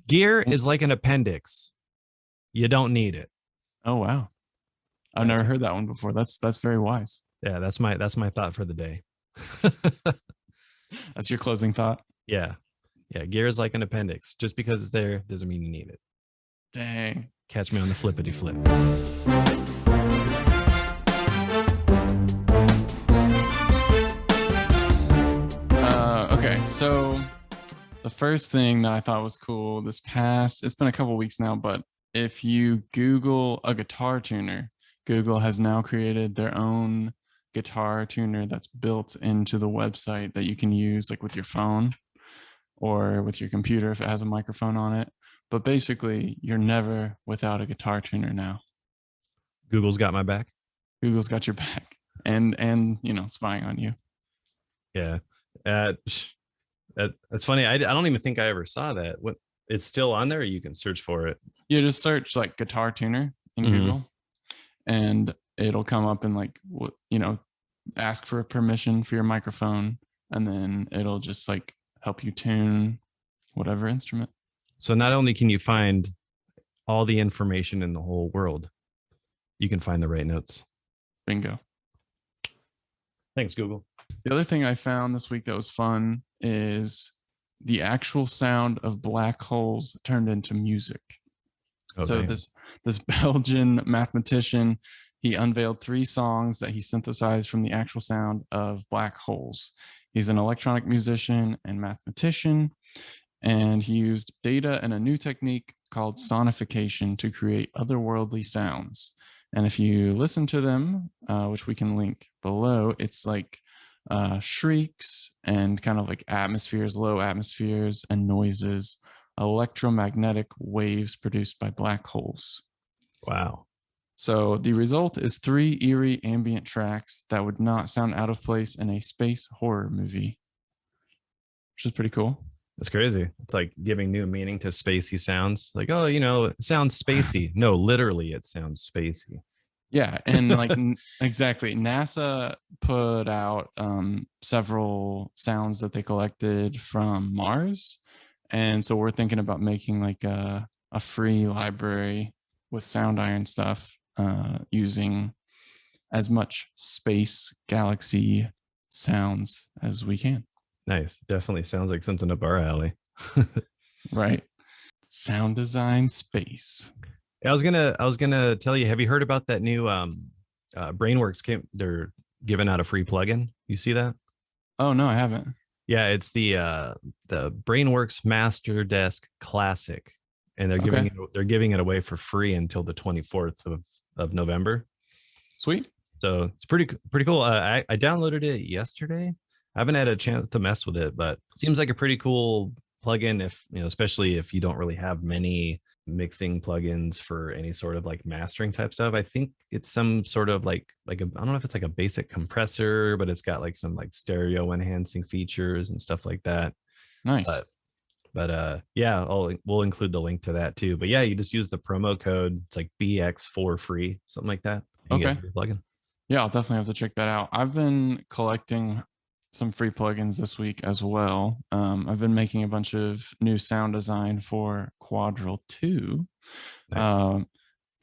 Gear is like an appendix. You don't need it. Oh wow. I've never heard that one before. That's very wise. Yeah, that's my thought for the day. That's your closing thought. Yeah. Yeah. Gear is like an appendix. Just because it's there doesn't mean you need it. Dang. Catch me on the flippity flip. Okay, so the first thing that I thought was cool it's been a couple weeks now, but if you Google a guitar tuner, Google has now created their own guitar tuner that's built into the website that you can use like with your phone or with your computer if it has a microphone on it. But basically, you're never without a guitar tuner now. Google's got my back. Google's got your back and spying on you. Yeah. That's funny. I don't even think I ever saw that. What, it's still on there, or you can search for it? You just search like guitar tuner in Google, and it'll come up and like ask for a permission for your microphone, and then it'll just like help you tune whatever instrument. So not only can you find all the information in the whole world, you can find the right notes. Bingo. Thanks, Google. The other thing I found this week that was fun is the actual sound of black holes turned into music. Okay. So this Belgian mathematician, he unveiled 3 songs that he synthesized from the actual sound of black holes. He's an electronic musician and mathematician, and he used data and a new technique called sonification to create otherworldly sounds. And if you listen to them, which we can link below, it's like shrieks and kind of like atmospheres, low atmospheres and noises, electromagnetic waves produced by black holes. Wow. So the result is 3 eerie ambient tracks that would not sound out of place in a space horror movie, which is pretty cool. That's crazy. It's like giving new meaning to spacey sounds. Like, oh, it sounds spacey. No, literally it sounds spacey. Yeah, and like exactly. NASA put out several sounds that they collected from Mars. And so we're thinking about making like a free library with Soundiron stuff using as much space galaxy sounds as we can. Nice. Definitely sounds like something up our alley. Right. Sound design space. I was gonna tell you, have you heard about that new Brainworks they're giving out a free plugin? You see that? Oh no, I haven't. Yeah, it's the Brainworks Masterdesk Classic, and they're giving it away for free until the 24th of November. Sweet. So it's pretty cool. I downloaded it yesterday. I haven't had a chance to mess with it, but it seems like a pretty cool plugin if especially if you don't really have many mixing plugins for any sort of like mastering type stuff. I think it's some sort of like I don't know if it's like a basic compressor, but it's got like some like stereo enhancing features and stuff like that. Nice. But yeah, we'll include the link to that too. But yeah, you just use the promo code. It's like BX4 free, something like that. Okay. Plugin. Yeah, I'll definitely have to check that out. I've been collecting some free plugins this week as well. I've been making a bunch of new sound design for Quadral 2. Nice.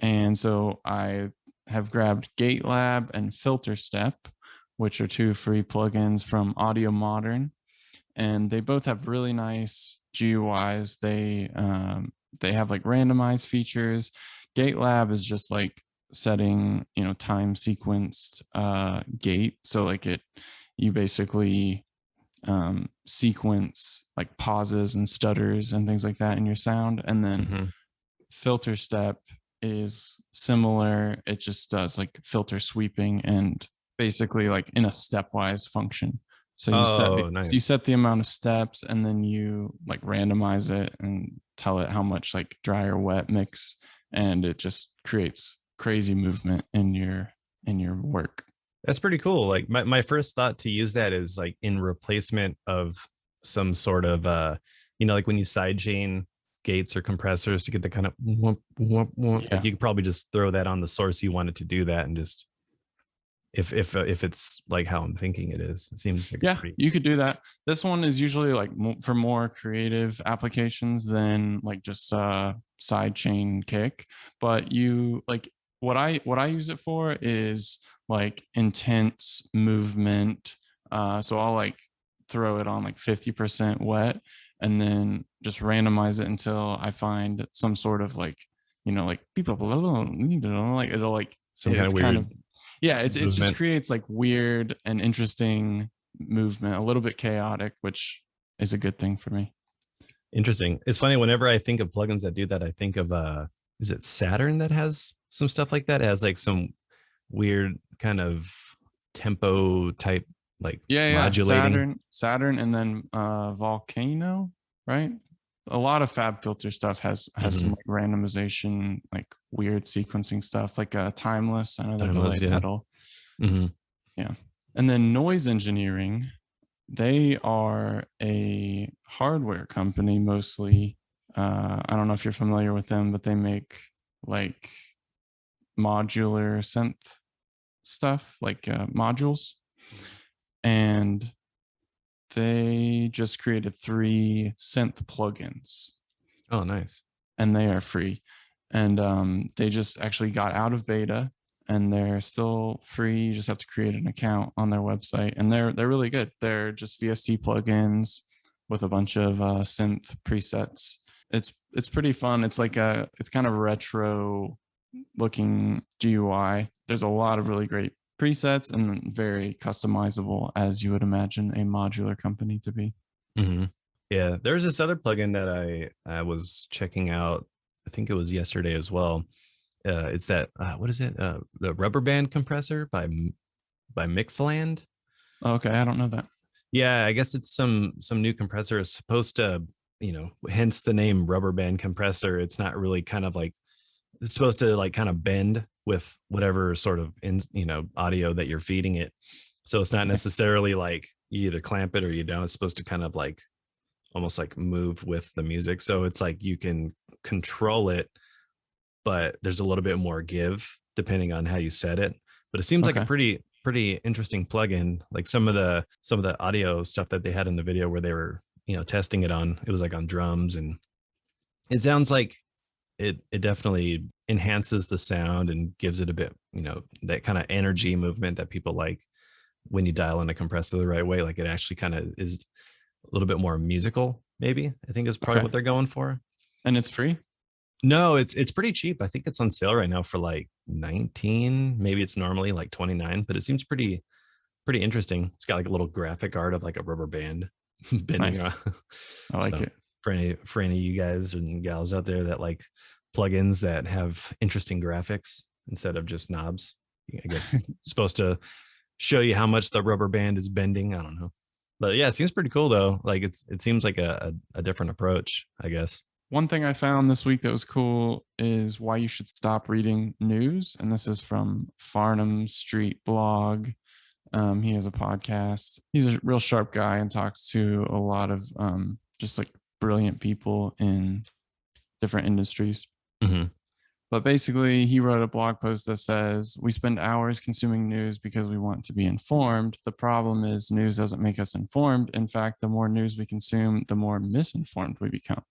And so I have grabbed Gate Lab and Filter Step, which are 2 free plugins from Audio Modern. And they both have really nice GUIs. They have like randomized features. Gate Lab is just like setting, time sequenced gate. So like you basically sequence like pauses and stutters and things like that in your sound. And then Filter Step is similar. It just does like filter sweeping and basically like in a stepwise function. So you set the amount of steps and then you like randomize it and tell it how much like dry or wet mix, and it just creates crazy movement in your work. That's pretty cool. Like my first thought to use that is like in replacement of some sort of like when you sidechain gates or compressors to get the kind of whoop, whoop, whoop. Yeah. Like you could probably just throw that on the source you want it to do that and just if it's like how I'm thinking it is. It seems like Yeah, pretty you could do that. This one is usually like for more creative applications than like just sidechain kick. But you like what I use it for is like intense movement. So I'll like throw it on like 50% wet and then just randomize it until I find some sort of like, like people like it'll like some kind it's of kind weird of yeah, it's just movement. creates like weird and interesting movement, a little bit chaotic, which is a good thing for me. Interesting. It's funny whenever I think of plugins that do that, I think of is it Saturn that has some stuff like that? It has like some weird kind of tempo type like Yeah, modulating. Saturn, and then Volcano, right? A lot of Fab Filter stuff has some Hmm. like randomization, like weird sequencing stuff, like Timeless. I know they're Timeless, delay yeah. pedal. Hmm. Yeah, and then Noise Engineering. They are a hardware company mostly. I don't know if you're familiar with them, but they make like modular synth stuff, like modules. And they just created 3 synth plugins, Oh, nice. and they are free. And they just actually got out of beta, and they're still free. You just have to create an account on their website, and they're really good. They're just VST plugins with a bunch of synth presets. It's pretty fun. It's kind of retro looking GUI. There's a lot of really great presets and very customizable, as you would imagine a modular company to be. Hmm. Yeah, there's this other plugin that I was checking out. I think it was yesterday as well. It's that what is it? The rubber band compressor by Mixland. Okay, I don't know that. Yeah, I guess it's some new compressor. Is supposed to, hence the name rubber band compressor. It's not really kind of like it's supposed to like kind of bend with whatever sort of audio that you're feeding it. So it's not Okay. necessarily like you either clamp it or you don't. It's supposed to kind of like almost like move with the music. So it's like you can control it, but there's a little bit more give depending on how you set it. But it seems like a Okay. pretty interesting plugin. Like some of the audio stuff that they had in the video where they were testing it on, it was like on drums, and it sounds like it definitely enhances the sound and gives it a bit that kind of energy movement that people like when you dial in a compressor the right way. Like it actually kind of is a little bit more musical, maybe, I think is probably Okay. what they're going for. And it's free? No, it's pretty cheap. I think it's on sale right now for like 19. Maybe it's normally like 29, but it seems pretty interesting. It's got like a little graphic art of like a rubber band bending around. Nice. I like So it. for any of you guys and gals out there that like plugins that have interesting graphics instead of just knobs, I guess it's supposed to show you how much the rubber band is bending. I don't know. But yeah, it seems pretty cool though. Like it seems like a different approach, I guess. One thing I found this week that was cool is why you should stop reading news. And this is from Farnham Street blog. He has a podcast. He's a real sharp guy and talks to a lot of just like brilliant people in different industries. Mm-hmm. But basically, he wrote a blog post that says, "We spend hours consuming news because we want to be informed. The problem is news doesn't make us informed. In fact, the more news we consume, the more misinformed we become.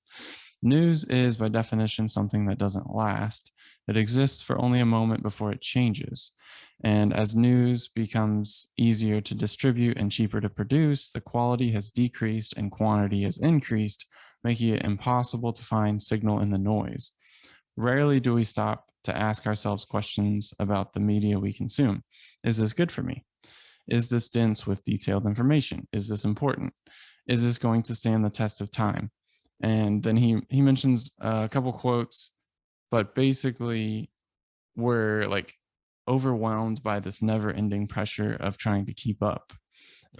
News is, by definition, something that doesn't last. It exists for only a moment before it changes. And as news becomes easier to distribute and cheaper to produce, the quality has decreased and quantity has increased, making it impossible to find signal in the noise. Rarely do we stop to ask ourselves questions about the media we consume. Is this good for me? Is this dense with detailed information? Is this important? Is this going to stand the test of time?" And then he mentions a couple quotes, but basically we're like overwhelmed by this never-ending pressure of trying to keep up.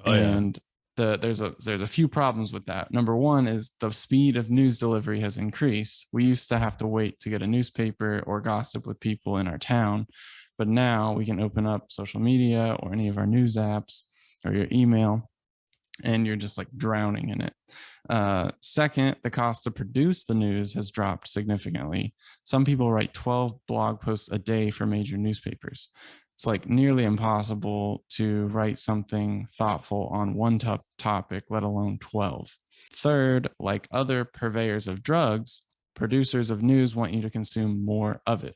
Oh yeah. And there's a few problems with that. Number one is the speed of news delivery has increased. We used to have to wait to get a newspaper or gossip with people in our town, but now we can open up social media or any of our news apps or your email, and you're just like drowning in it. Second, the cost to produce the news has dropped significantly. Some people write 12 blog posts a day for major newspapers. It's like nearly impossible to write something thoughtful on one topic, let alone 12. Third, like other purveyors of drugs, producers of news want you to consume more of it.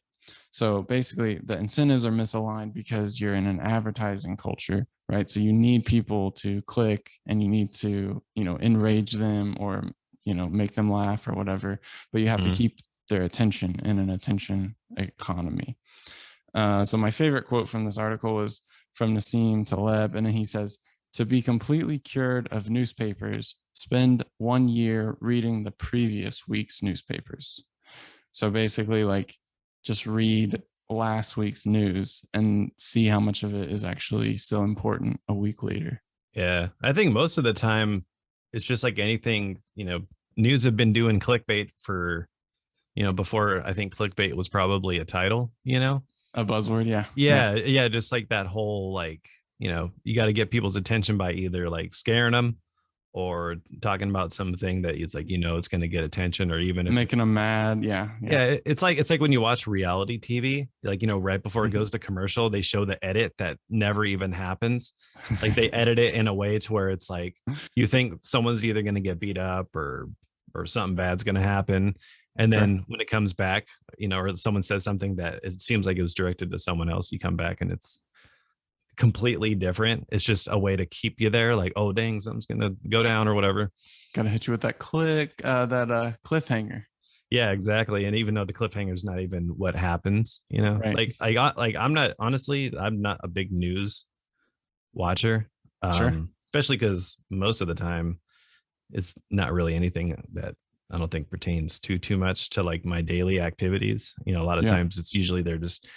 So basically, the incentives are misaligned because you're in an advertising culture, right? So you need people to click, and you need to, enrage them, or, make them laugh or whatever. But you have to keep their attention in an attention economy. So my favorite quote from this article is from Nassim Taleb, and he says, "To be completely cured of newspapers, spend 1 year reading the previous week's newspapers." So basically, like, just read last week's news and see how much of it is actually still important a week later. Yeah, I think most of the time it's just like anything, news have been doing clickbait for, before I think clickbait was probably a title, A buzzword, yeah. Yeah, just like that whole, like, you got to get people's attention by either like scaring them or talking about something that it's like, it's going to get attention, or even if making them mad. Yeah. It's like when you watch reality TV, like, right before it goes to commercial, they show the edit that never even happens. Like, they edit it in a way to where it's like, you think someone's either going to get beat up or something bad's going to happen. And then when it comes back, or someone says something that it seems like it was directed to someone else, you come back and it's completely different. It's just a way to keep you there, like, oh dang, something's gonna go down or whatever. Gotta hit you with that cliffhanger. Yeah, exactly. And even though the cliffhanger is not even what happens, like I'm not a big news watcher. Especially because most of the time it's not really anything that I don't think pertains too much to like my daily activities. A lot of times it's usually they're just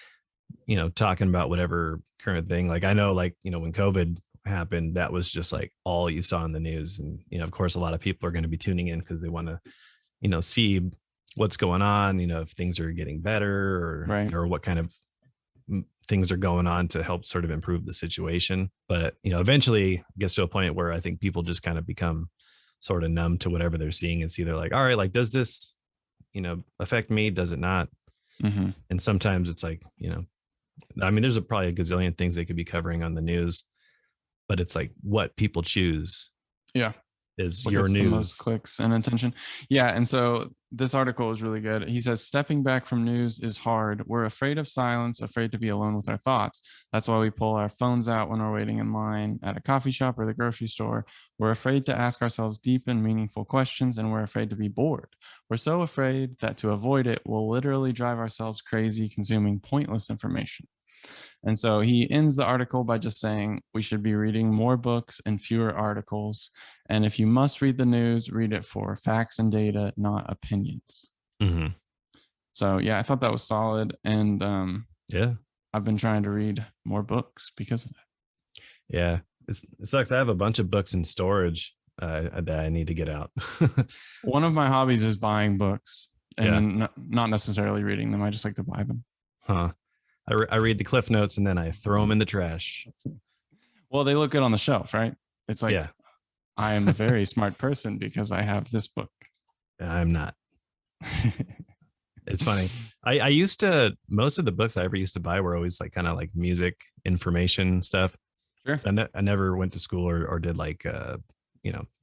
talking about whatever current thing. Like, I know, like, when COVID happened, that was just like all you saw in the news. And, of course, a lot of people are going to be tuning in because they want to, see what's going on, if things are getting better, or what kind of things are going on to help sort of improve the situation. But, eventually it gets to a point where I think people just kind of become sort of numb to whatever they're seeing. It's either like, all right, like, does this, affect me? Does it not? And sometimes it's like, I mean, there's probably a gazillion things they could be covering on the news, but it's like what people choose. Yeah. Is what your gets news. The most clicks and attention. Yeah. And so this article is really good. He says, stepping back from news is hard. We're afraid of silence, afraid to be alone with our thoughts. That's why we pull our phones out when we're waiting in line at a coffee shop or the grocery store. We're afraid to ask ourselves deep and meaningful questions, and we're afraid to be bored. We're so afraid that to avoid it, we'll literally drive ourselves crazy consuming pointless information. And so he ends the article by just saying we should be reading more books and fewer articles. And if you must read the news, read it for facts and data, not opinions. So, yeah, I thought that was solid. And I've been trying to read more books because of that. Yeah, it sucks. I have a bunch of books in storage that I need to get out. One of my hobbies is buying books and not necessarily reading them. I just like to buy them. I read the Cliff Notes and then I throw them in the trash. Well, they look good on the shelf, right? It's like, I am a very smart person because I have this book. I'm not. It's funny. I used to, most of the books I ever used to buy were always like kind of like music information stuff. Sure. So I never went to school or did like,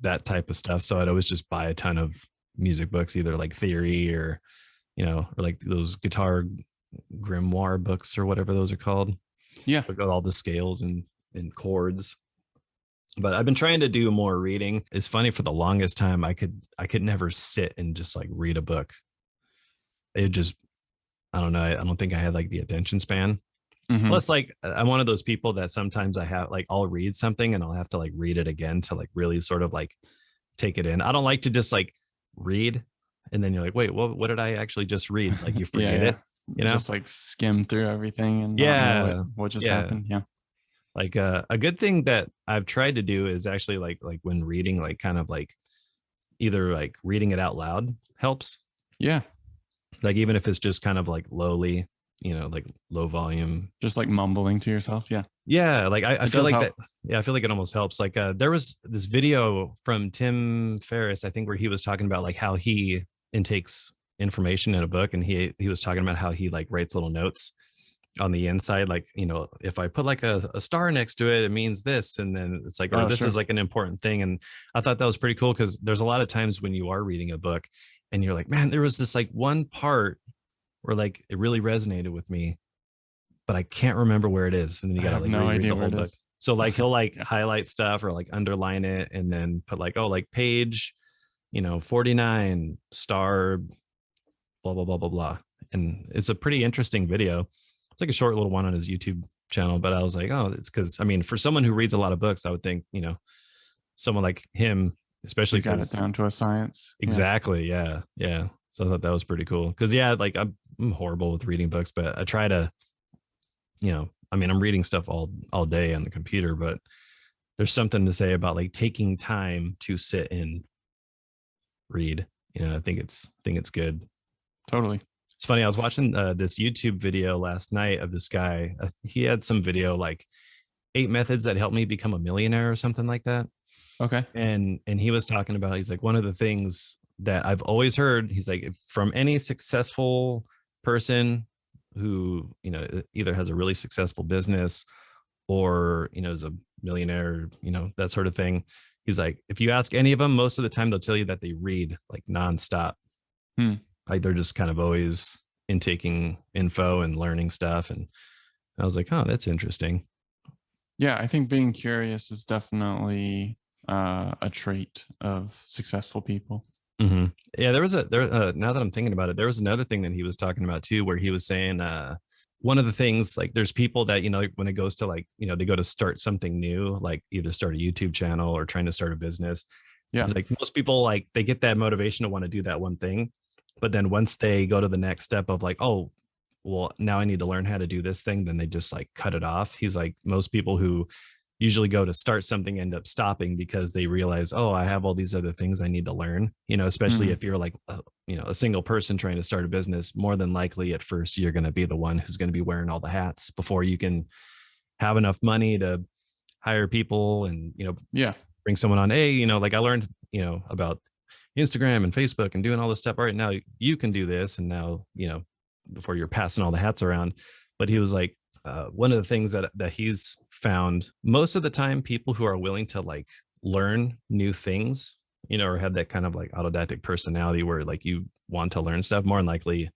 that type of stuff. So I'd always just buy a ton of music books, either like theory or like those guitar grimoire books or whatever those are called. Yeah. Got all the scales and chords. But I've been trying to do more reading. It's funny, for the longest time I could never sit and just like read a book. It just, I don't know. I don't think I had like the attention span. Plus, like, I'm one of those people that sometimes I have like, I'll read something and I'll have to like read it again to like really sort of like take it in. I don't like to just like read and then you're like, wait, what did I actually just read? Like, you forget it, just like skim through everything and not know what just happened. Yeah. Like a good thing that I've tried to do is actually like when reading, like kind of like either like reading it out loud helps. Yeah. Like, even if it's just kind of like lowly, like low volume. Just like mumbling to yourself. Yeah. Yeah, like I feel like help. that. Yeah, I feel like it almost helps. Like there was this video from Tim Ferriss, I think, where he was talking about like how he intakes information in a book, and he was talking about how he like writes little notes on the inside, like, if I put like a star next to it, it means this, and then it's like, or this is like an important thing. And I thought that was pretty cool, because there's a lot of times when you are reading a book and you're like, man, there was this like one part where like it really resonated with me, but I can't remember where it is, and then you gotta like reread the whole book. So like he'll like highlight stuff or like underline it, and then put like, oh, like page 49 star blah blah blah blah blah. And it's a pretty interesting video. It's like a short little one on his YouTube channel, but I was like, oh, it's because, I mean, for someone who reads a lot of books, I would think, someone like him, especially got it down to a science. Exactly. Yeah. Yeah. So I thought that was pretty cool. Because yeah, like I'm horrible with reading books, but I try to, I mean, I'm reading stuff all day on the computer, but there's something to say about like taking time to sit and read. I think it's good. Totally. It's funny. I was watching this YouTube video last night of this guy. He had some video like 8 methods that helped me become a millionaire or something like that. Okay. And he was talking about, he's like, one of the things that I've always heard, he's like, from any successful person who, either has a really successful business or, is a millionaire, that sort of thing. He's like, if you ask any of them, most of the time they'll tell you that they read like nonstop. Like they're just kind of always intaking info and learning stuff. And I was like, oh, that's interesting. Yeah, I think being curious is definitely a trait of successful people. Mm-hmm. Yeah, now that I'm thinking about it, there was another thing that he was talking about too, where he was saying one of the things, like there's people that, when it goes to like, they go to start something new, like either start a YouTube channel or trying to start a business. Yeah. It's like most people, like they get that motivation to want to do that one thing. But then once they go to the next step of like, oh, well, now I need to learn how to do this thing, then they just like cut it off. He's like, most people who usually go to start something end up stopping because they realize, oh, I have all these other things I need to learn, especially if you're like, a single person trying to start a business. More than likely at first, you're going to be the one who's going to be wearing all the hats before you can have enough money to hire people and, bring someone on. Hey, like I learned, about Instagram and Facebook and doing all this stuff. All right, now you can do this. And now, before you're passing all the hats around. But he was like, one of the things that he's found, most of the time, people who are willing to like learn new things, or have that kind of like autodidactic personality where like you want to learn stuff, more than likely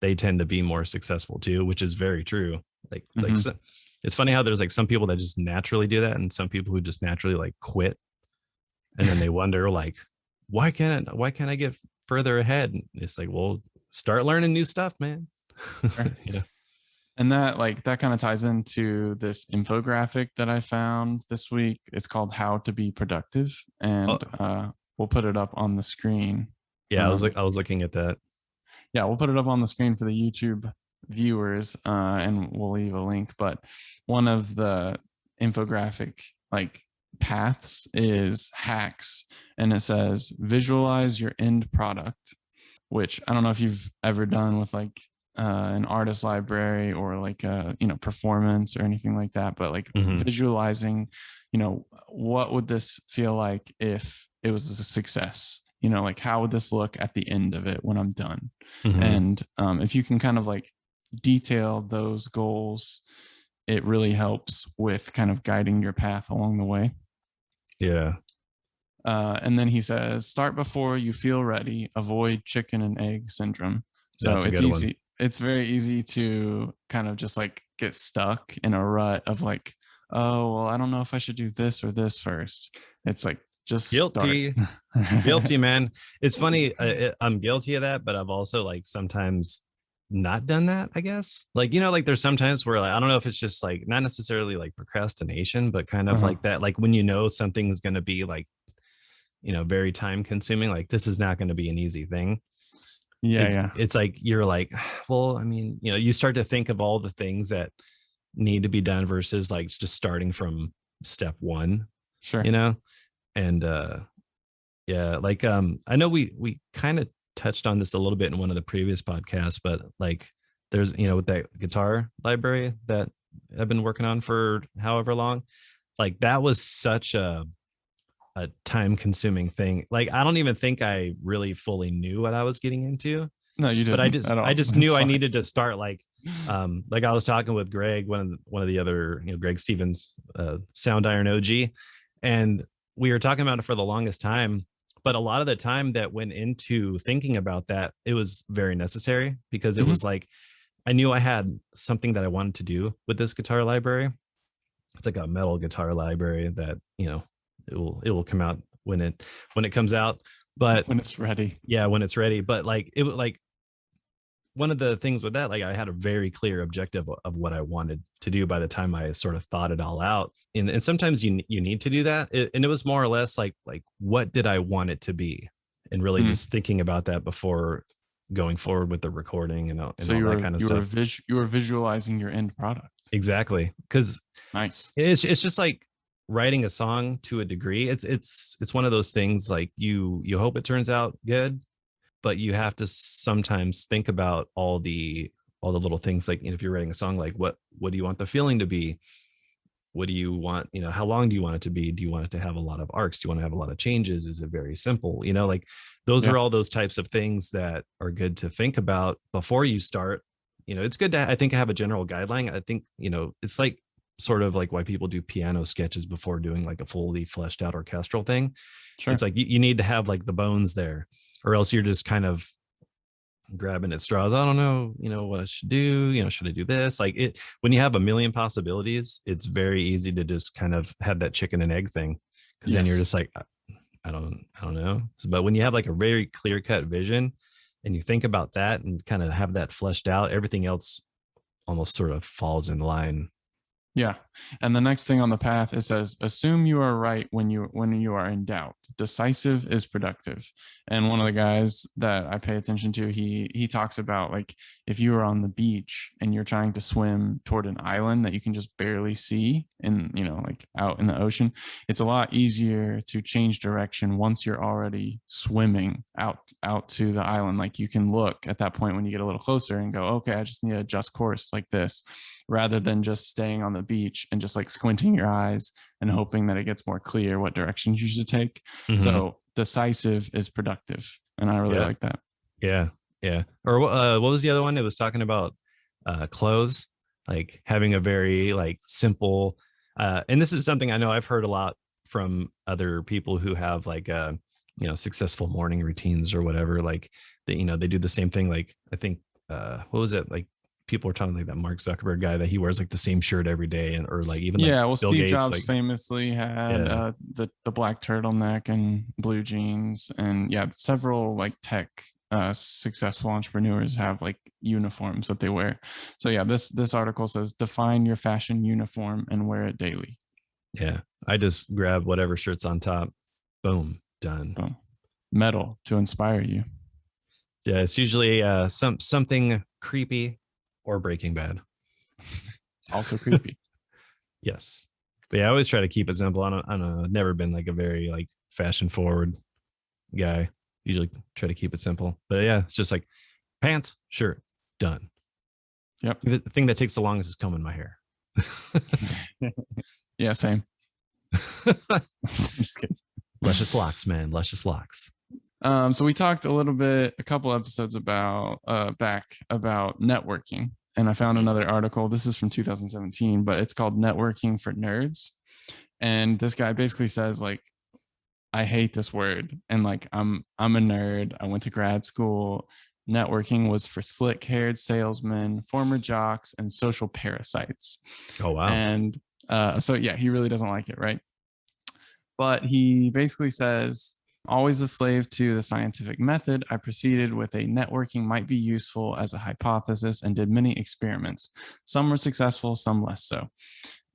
they tend to be more successful too, which is very true. Like, so, it's funny how there's like some people that just naturally do that, and some people who just naturally like quit, and then they wonder like, why can't I get further ahead? And it's like, well, start learning new stuff, man. Right. And that kind of ties into this infographic that I found this week. It's called How to Be Productive, and we'll put it up on the screen. Yeah, I was looking at that. Yeah, we'll put it up on the screen for the YouTube viewers, and we'll leave a link. But one of the infographic like paths is hacks, and it says visualize your end product, which I don't know if you've ever done with like an artist library or like a performance or anything like that, but like visualizing, what would this feel like if it was a success? Like how would this look at the end of it when I'm done? And if you can kind of like detail those goals, it really helps with kind of guiding your path along the way. Yeah. And then he says, start before you feel ready, avoid chicken and egg syndrome. So it's easy. One. It's very easy to kind of just like get stuck in a rut of like, oh, well, I don't know if I should do this or this first. It's like, just guilty. Guilty, man. It's funny. I'm guilty of that, but I've also like sometimes not done that, I guess. Like, like there's sometimes where like, I don't know if it's just like not necessarily like procrastination, but kind of like that, like when something's going to be like, very time consuming, like this is not going to be an easy thing. It's like, you're like, well, I mean, you start to think of all the things that need to be done versus like just starting from step one. Sure. And like I know we kind of touched on this a little bit in one of the previous podcasts, but like there's, with that guitar library that I've been working on for however long, like that was such a time consuming thing. Like I don't even think I really fully knew what I was getting into, No, you but I didn't just at I all. just That's knew I fine. needed to start like I was talking with Greg, one of the other, Greg Stevens, Soundiron OG, and we were talking about it for the longest time. But a lot of the time that went into thinking about that, it was very necessary because it Mhm. was like I knew I had something that I wanted to do with this guitar library. It's like a metal guitar library that, it will come out when it comes out. But When it's ready. yeah, when it's ready. But like it was like one of the things with that, like I had a very clear objective of what I wanted to do by the time I sort of thought it all out. And sometimes you need to do that. And it was more or less like what did I want it to be, and really Mm. just thinking about that before going forward with the recording and So all that kind of stuff. you were visualizing your end product. Exactly, because Nice. it's just like writing a song to a degree. It's one of those things like you hope it turns out good, but you have to sometimes think about all the little things, like, if you're writing a song, like what do you want the feeling to be? What do you want, how long do you want it to be? Do you want it to have a lot of arcs? Do you want to have a lot of changes? Is it very simple? Like those Yeah. are all those types of things that are good to think about before you start. It's good to, I think, have a general guideline. I think, it's like sort of like why people do piano sketches before doing like a fully fleshed out orchestral thing. Sure. It's like you need to have like the bones there, or else you're just kind of grabbing at straws. I don't know, what I should do. Should I do this? Like when you have a million possibilities, it's very easy to just kind of have that chicken and egg thing, because then you're Yes. just like, I don't know. But when you have like a very clear cut vision and you think about that and kind of have that fleshed out, everything else almost sort of falls in line. Yeah. And the next thing on the path, it says, assume you are right when you are in doubt. Decisive is productive. And one of the guys that I pay attention to, he talks about, like, if you are on the beach and you're trying to swim toward an island that you can just barely see and, like out in the ocean, it's a lot easier to change direction once you're already swimming out to the island. Like, you can look at that point when you get a little closer and go, okay, I just need to adjust course like this, rather than just staying on the beach and just like squinting your eyes and hoping that it gets more clear what directions you should take. Mm-hmm. So decisive is productive. And I really like that. Yeah. Yeah. Or what was the other one? It was talking about clothes, like having a very like simple, and this is something I know I've heard a lot from other people who have like successful morning routines or whatever. Like they do the same thing. Like I think what was it, like people were talking like that Mark Zuckerberg guy that he wears like the same shirt every day, and or like even like well, Bill Steve Gates, Jobs like famously had the black turtleneck and blue jeans, and several like tech successful entrepreneurs have like uniforms that they wear. So this article says, define your fashion uniform and wear it daily. Yeah, I just grab whatever shirt's on top, boom, done. Boom. Metal to inspire you. Yeah, it's usually something creepy or Breaking Bad. Also creepy. Yes. But yeah, I always try to keep it simple. I've never been like a very like fashion forward guy. Usually try to keep it simple. But yeah, it's just like pants, shirt, done. Yep. The thing that takes the longest is combing my hair. Yeah, same. Just kidding. Luscious locks, man. Luscious locks. So we talked a couple episodes back about networking, and I found another article. This is from 2017, but it's called Networking for Nerds. And this guy basically says, like, I hate this word. And like, I'm a nerd. I went to grad school. Networking was for slick-haired salesmen, former jocks, and social parasites. Oh, wow. And so he really doesn't like it, right? But he basically says, always a slave to the scientific method, I proceeded with a networking might be useful as a hypothesis and did many experiments. Some were successful, some less so.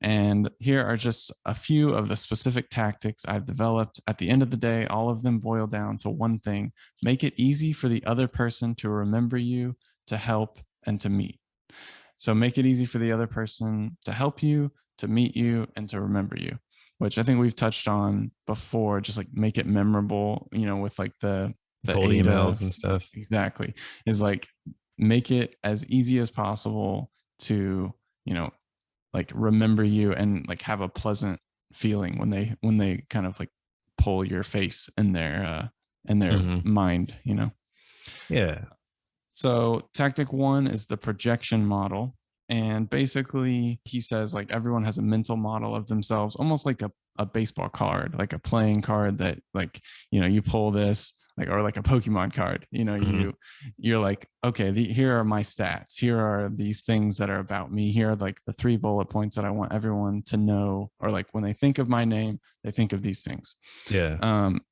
And here are just a few of the specific tactics I've developed. At the end of the day, all of them boil down to one thing: make it easy for the other person to remember you, to help, and to meet. So make it easy for the other person to help you, to meet you, and to remember you, which I think we've touched on before. Just like make it memorable, with like the cold emails and stuff. Exactly. Is like make it as easy as possible to, you know, like remember you and like have a pleasant feeling when they kind of like pull your face in their mind, you know. Yeah. So tactic 1 is the projection model. And basically he says like everyone has a mental model of themselves, almost like a baseball card, like a playing card that like, you know, you pull this like, or like a Pokemon card, you know, you're like, okay, here are my stats. Here are these things that are about me. Here are like the 3 bullet points that I want everyone to know, or like when they think of my name, they think of these things. Yeah.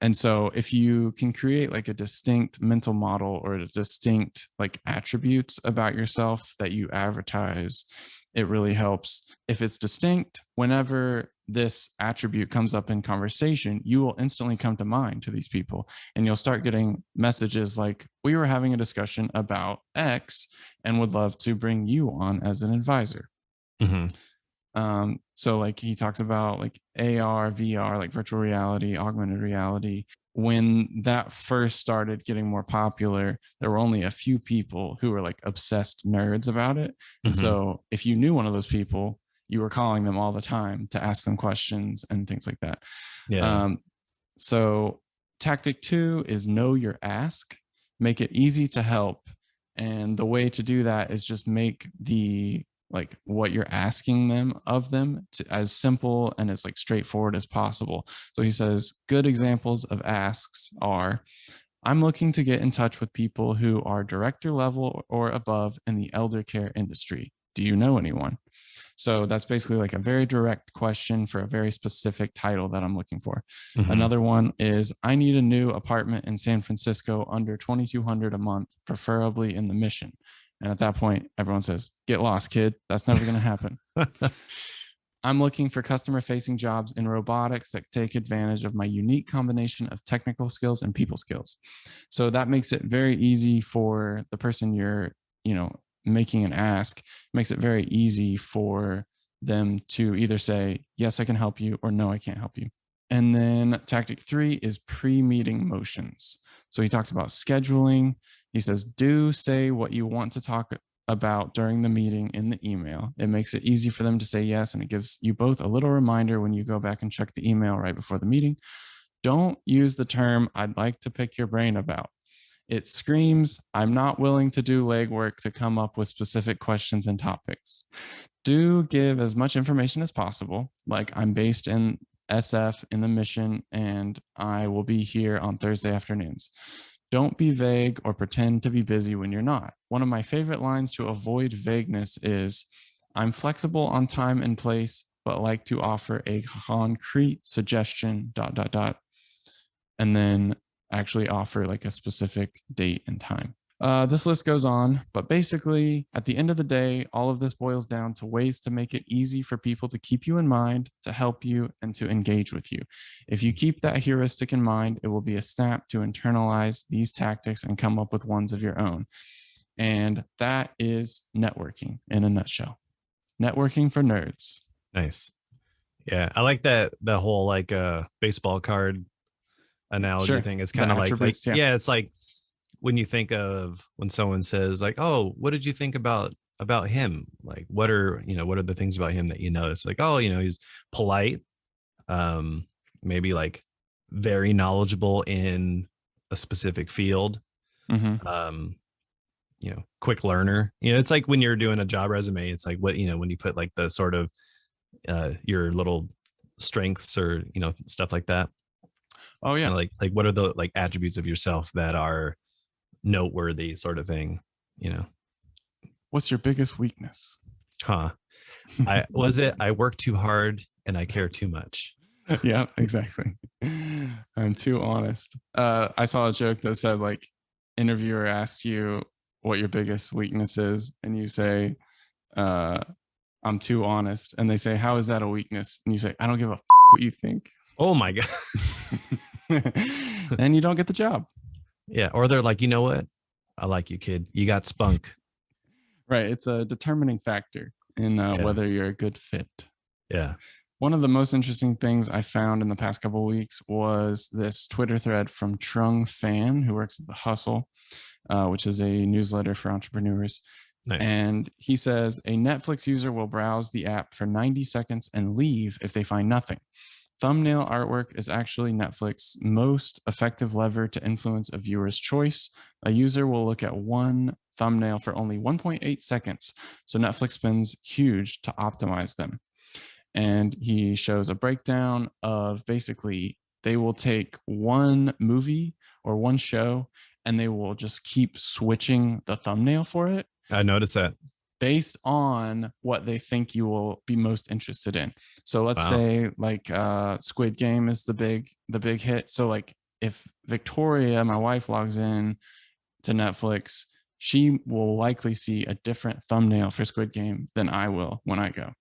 And so if you can create like a distinct mental model or a distinct like attributes about yourself that you advertise, it really helps. If it's distinct, whenever this attribute comes up in conversation, you will instantly come to mind to these people, and you'll start getting messages like, we were having a discussion about X and would love to bring you on as an advisor. So like he talks about like AR, VR, like virtual reality, augmented reality. When that first started getting more popular, there were only a few people who were like obsessed nerds about it. And so if you knew one of those people, you were calling them all the time to ask them questions and things like that. Yeah. So tactic 2 is know your ask, make it easy to help. And the way to do that is just make the like what you're asking them of them as simple and as like straightforward as possible. So he says good examples of asks are, I'm looking to get in touch with people who are director level or above in the elder care industry. Do you know anyone? So that's basically like a very direct question for a very specific title that I'm looking for. Another one is, I need a new apartment in San Francisco under $2,200 a month, preferably in the Mission. And at that point, everyone says, get lost, kid. That's never going to happen. I'm looking for customer-facing jobs in robotics that take advantage of my unique combination of technical skills and people skills. So that makes it very easy for the person you're, you know, making an ask, makes it very easy for them to either say, yes, I can help you, or no, I can't help you. And then tactic 3 is pre-meeting motions. So he talks about scheduling. He says, do say what you want to talk about during the meeting in the email. It makes it easy for them to say yes, and it gives you both a little reminder when you go back and check the email right before the meeting. Don't use the term, I'd like to pick your brain about. It screams, I'm not willing to do legwork to come up with specific questions and topics. Do give as much information as possible, like I'm based in SF in the Mission and I will be here on Thursday afternoons. Don't be vague or pretend to be busy when you're not. One of my favorite lines to avoid vagueness is, I'm flexible on time and place, but like to offer a concrete suggestion, ... And then actually offer like a specific date and time. This list goes on, but basically at the end of the day, all of this boils down to ways to make it easy for people to keep you in mind, to help you, and to engage with you. If you keep that heuristic in mind, it will be a snap to internalize these tactics and come up with ones of your own. And that is networking in a nutshell. Networking for nerds. Nice. Yeah, I like that, the whole like baseball card analogy thing. It's kind of like yeah, it's like when you think of when someone says like, oh, what did you think about him? Like, what are the things about him that you notice? Like, oh, he's polite, maybe like very knowledgeable in a specific field, quick learner. It's like when you're doing a job resume, it's like what, when you put like the sort of your little strengths or stuff like that. Oh yeah. Like what are the like attributes of yourself that are noteworthy, sort of thing, What's your biggest weakness? I work too hard and I care too much. Yeah, exactly. I'm too honest. I saw a joke that said like, interviewer asks you what your biggest weakness is, and you say, I'm too honest, and they say, how is that a weakness? And you say, I don't give a what you think. Oh my god. And you don't get the job. Yeah, or they're like, you know what, I like you, kid, you got spunk. Right. It's a determining factor in whether you're a good fit. Yeah. One of the most interesting things I found in the past couple of weeks was this Twitter thread from Trung Fan, who works at The Hustle. which is a newsletter for entrepreneurs. Nice. And he says a Netflix user will browse the app for 90 seconds and leave if they find nothing. Thumbnail artwork is actually Netflix's most effective lever to influence a viewer's choice. A user will look at one thumbnail for only 1.8 seconds. So Netflix spends huge to optimize them. And he shows a breakdown of basically they will take one movie or one show and they will just keep switching the thumbnail for it. I noticed that. Based on what they think you will be most interested in. So let's say like Squid Game is the big hit. So like if Victoria, my wife, logs in to Netflix, she will likely see a different thumbnail for Squid Game than I will when I go.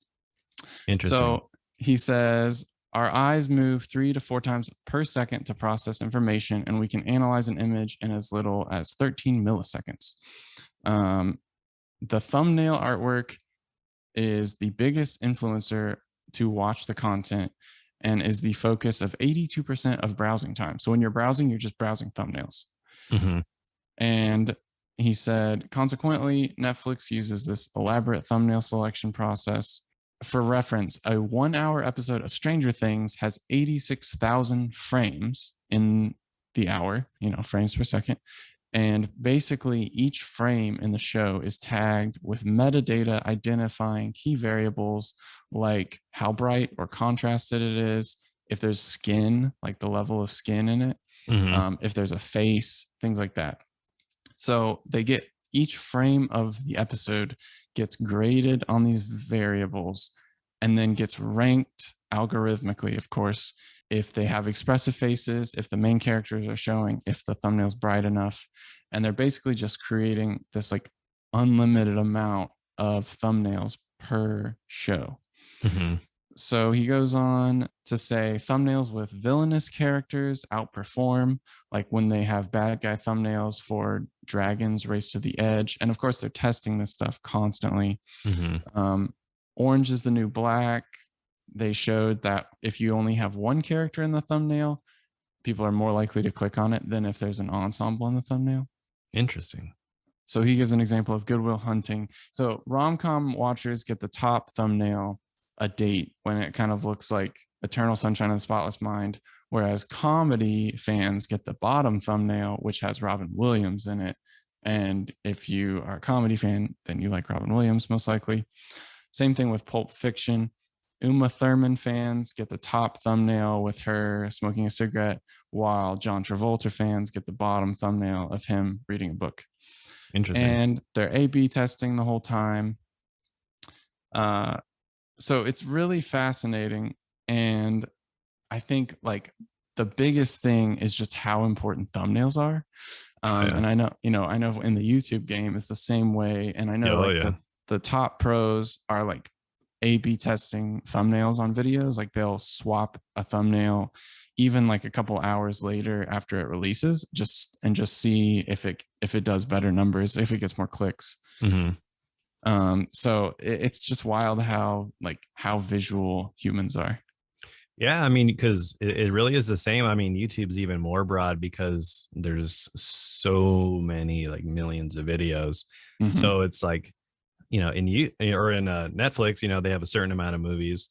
Interesting. So he says, our eyes move 3 to 4 times per second to process information, and we can analyze an image in as little as 13 milliseconds. The thumbnail artwork is the biggest influencer to watch the content and is the focus of 82% of browsing time. So when you're browsing, you're just browsing thumbnails. Mm-hmm. And he said, consequently, Netflix uses this elaborate thumbnail selection process. For reference, a 1-hour episode of Stranger Things has 86,000 frames in the hour, frames per second. And basically each frame in the show is tagged with metadata identifying key variables like how bright or contrasted it is, if there's skin, like the level of skin in it, if there's a face, things like that. So they get each frame of the episode gets graded on these variables and then gets ranked algorithmically, of course, if they have expressive faces, if the main characters are showing, if the thumbnail's bright enough. And they're basically just creating this like unlimited amount of thumbnails per show. Mm-hmm. So he goes on to say thumbnails with villainous characters outperform, like when they have bad guy thumbnails for Dragons Race to the Edge. And of course, they're testing this stuff constantly. Mm-hmm. Orange is the New Black. They showed that if you only have one character in the thumbnail, people are more likely to click on it than if there's an ensemble in the thumbnail. Interesting. So he gives an example of Good Will Hunting. So rom-com watchers get the top thumbnail, a date, when it kind of looks like Eternal Sunshine of the Spotless Mind, whereas comedy fans get the bottom thumbnail, which has Robin Williams in it. And if you are a comedy fan, then you like Robin Williams, most likely. Same thing with Pulp Fiction. Uma Thurman fans get the top thumbnail with her smoking a cigarette, while John Travolta fans get the bottom thumbnail of him reading a book. Interesting. And they're A/B testing the whole time. So it's really fascinating. And I think like the biggest thing is just how important thumbnails are. And I know in the YouTube game it's the same way. And I know the top pros are like A/B testing thumbnails on videos. Like they'll swap a thumbnail even like a couple hours later after it releases, just see if it does better numbers, if it gets more clicks. Mm-hmm. So it's just wild how visual humans are. Yeah, I mean, because it really is the same. I mean, YouTube's even more broad because there's so many, like millions of videos. Mm-hmm. So it's like, in Netflix, they have a certain amount of movies,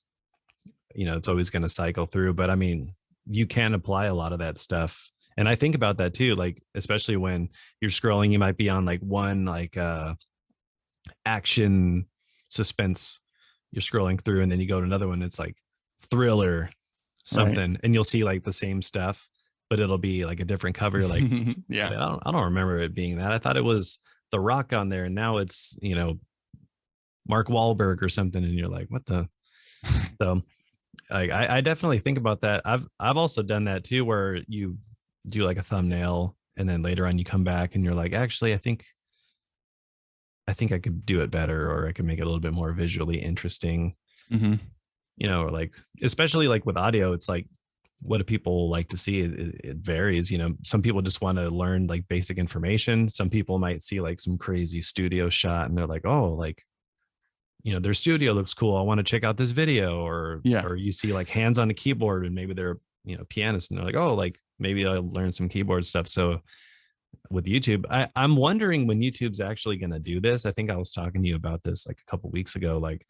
it's always going to cycle through. But I mean, you can apply a lot of that stuff. And I think about that too, like, especially when you're scrolling, you might be on like one, like action suspense, you're scrolling through, and then you go to another one. It's like thriller something, right. And you'll see like the same stuff, but it'll be like a different cover. Like, yeah, I don't remember it being that. I thought it was The Rock on there, and now it's, Mark Wahlberg or something, and you're like, what the? So I definitely think about that. I've also done that too, where you do like a thumbnail and then later on you come back and you're like, actually, I think I could do it better, or I could make it a little bit more visually interesting. Mm-hmm. Or like, especially like with audio, it's like, what do people like to see? It varies. Some people just want to learn like basic information. Some people might see like some crazy studio shot and they're like, oh, like, their studio looks cool, I want to check out this video. Or you see like hands on the keyboard and maybe they're, pianists, and they're like, oh, like maybe I'll learn some keyboard stuff. So with YouTube. I'm wondering when YouTube's actually going to do this. I think I was talking to you about this like a couple weeks ago, like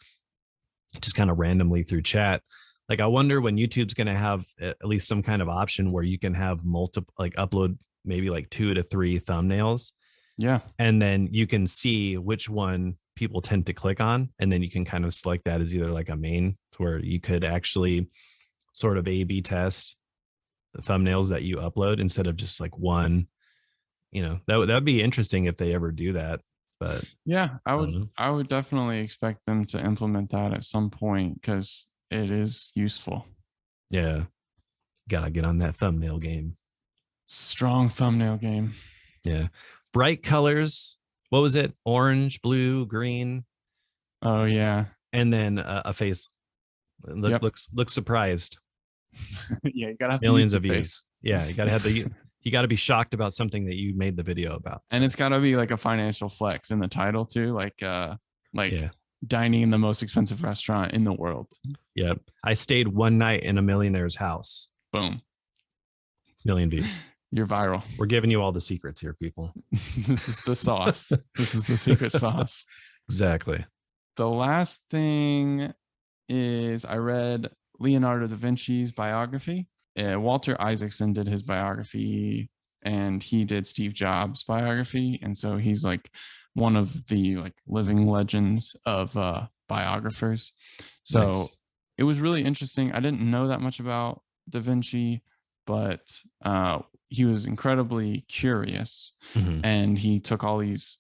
just kind of randomly through chat. Like, I wonder when YouTube's going to have at least some kind of option where you can have multiple, like upload maybe like 2 to 3 thumbnails. Yeah. And then you can see which one people tend to click on. And then you can kind of select that as either like a main, where you could actually sort of A/B test the thumbnails that you upload instead of just like one. That'd be interesting if they ever do that. But yeah, I would definitely expect them to implement that at some point, because it is useful. Yeah, gotta get on that thumbnail game. Strong thumbnail game. Yeah, bright colors. What was it? Orange, blue, green. Oh yeah. And then a face. Looks surprised. Yeah, you gotta have millions of views. Face. Yeah, you gotta be shocked about something that you made the video about. So. And it's gotta be like a financial flex in the title too, like yeah. dining in the most expensive restaurant in the world. Yeah, I stayed one night in a millionaire's house. Boom. Million views. You're viral. We're giving you all the secrets here, people. This is the sauce. This is the secret sauce. Exactly. The last thing is I read Leonardo da Vinci's biography. Walter Isaacson did his biography, and he did Steve Jobs' biography. And so he's like one of the like living legends of biographers. So nice. It was really interesting. I didn't know that much about Da Vinci, but he was incredibly curious, and he took all these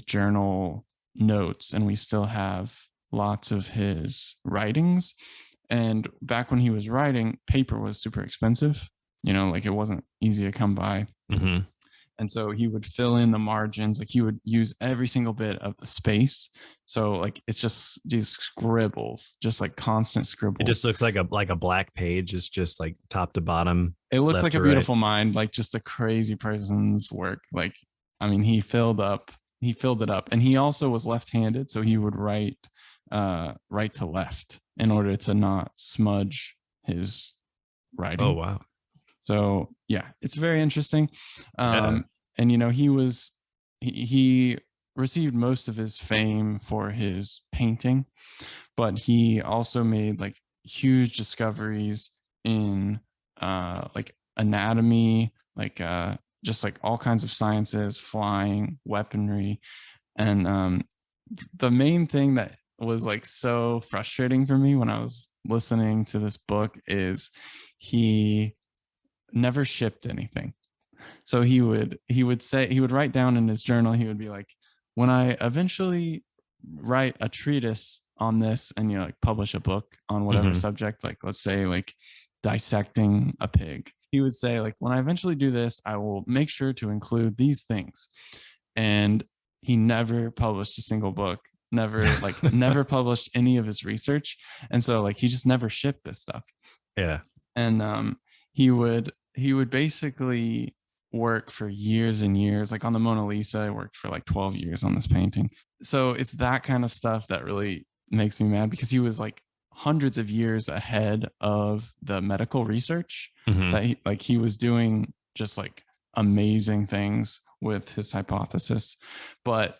journal notes, and we still have lots of his writings. And back when he was writing, paper was super expensive, like it wasn't easy to come by. And so he would fill in the margins, like he would use every single bit of the space. So like it's just these scribbles, just like constant scribbles. It just looks like a black page. It's just like top to bottom. It looks like a beautiful mind, like just a crazy person's work. Like, I mean, he filled it up, and he also was left-handed, so he would write right to left in order to not smudge his writing. Oh wow. So yeah, it's very interesting. And he received most of his fame for his painting, but he also made like huge discoveries in like anatomy, like just like all kinds of sciences, flying, weaponry. And the main thing that was like so frustrating for me when I was listening to this book is he never shipped anything. So he would write down in his journal, he would be like, when I eventually write a treatise on this and like publish a book on whatever subject, like let's say like dissecting a pig, he would say like, when I eventually do this, I will make sure to include these things. And he never published a single book, never published any of his research. And so like he just never shipped this stuff. Yeah. And he would basically work for years and years. Like on the Mona Lisa, I worked for like 12 years on this painting. So it's that kind of stuff that really makes me mad, because he was like hundreds of years ahead of the medical research that he was doing just like amazing things with his hypothesis, but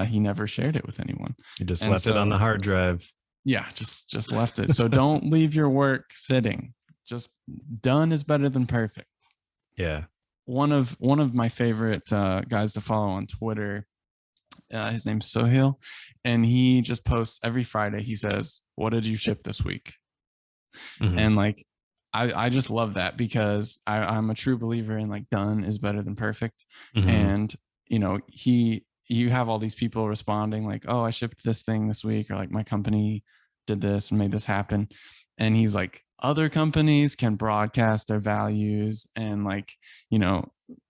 he never shared it with anyone. He just left it on the hard drive. Yeah, just left it. So don't leave your work sitting. Just done is better than perfect. Yeah. One of my favorite guys to follow on Twitter, his name's Sohail, and he just posts every Friday. He says, "What did you ship this week?" And like, I just love that, because I'm a true believer in like done is better than perfect. And you have all these people responding like, "Oh, I shipped this thing this week," or like, "My company did this and made this happen." And he's like, other companies can broadcast their values and like,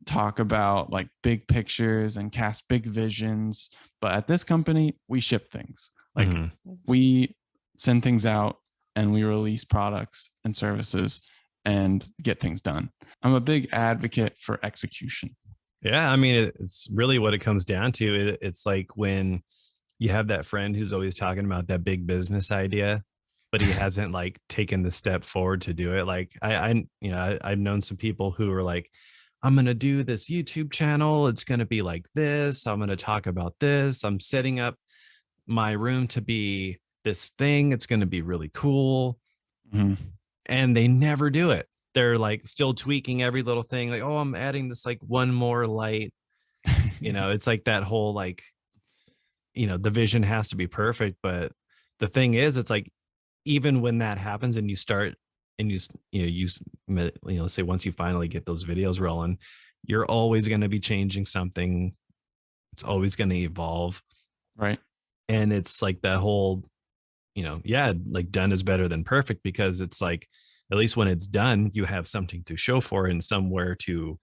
talk about like big pictures and cast big visions. But at this company, we ship things. Like we send things out and we release products and services and get things done. I'm a big advocate for execution. Yeah. I mean, it's really what it comes down to. It's like when you have that friend who's always talking about that big business idea, but he hasn't like taken the step forward to do it. Like I've known some people who are like, I'm going to do this YouTube channel. It's going to be like this. I'm going to talk about this. I'm setting up my room to be this thing. It's going to be really cool. Mhm. And they never do it. They're like still tweaking every little thing. Like, oh, I'm adding this like one more light. It's like that whole like, the vision has to be perfect. But the thing is, it's like, even when that happens and you start and say once you finally get those videos rolling, you're always going to be changing something. It's always going to evolve. Right. And it's like that whole, like done is better than perfect, because it's like, at least when it's done, you have something to show for and somewhere to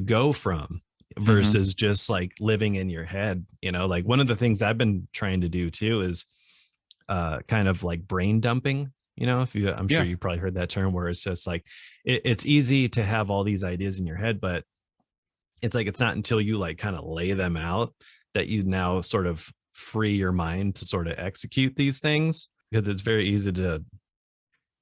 go from, versus just like living in your head. Like one of the things I've been trying to do too is kind of like brain dumping. I'm sure you probably heard that term, where it's just like it's easy to have all these ideas in your head, but it's like it's not until you like kind of lay them out that you now sort of free your mind to sort of execute these things. Because it's very easy to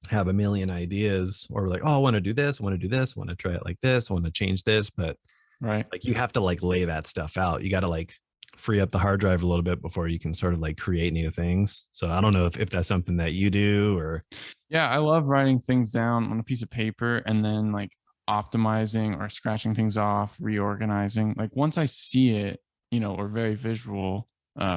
have a million ideas, or like, oh, I want to do this, I want to do this, I want to try it like this, I want to change this. But right, like you have to like lay that stuff out. You got to like free up the hard drive a little bit before you can sort of like create new things. So I don't know if that's something that you do, or. Yeah, I love writing things down on a piece of paper and then like optimizing or scratching things off, reorganizing. Like once I see it, we're very visual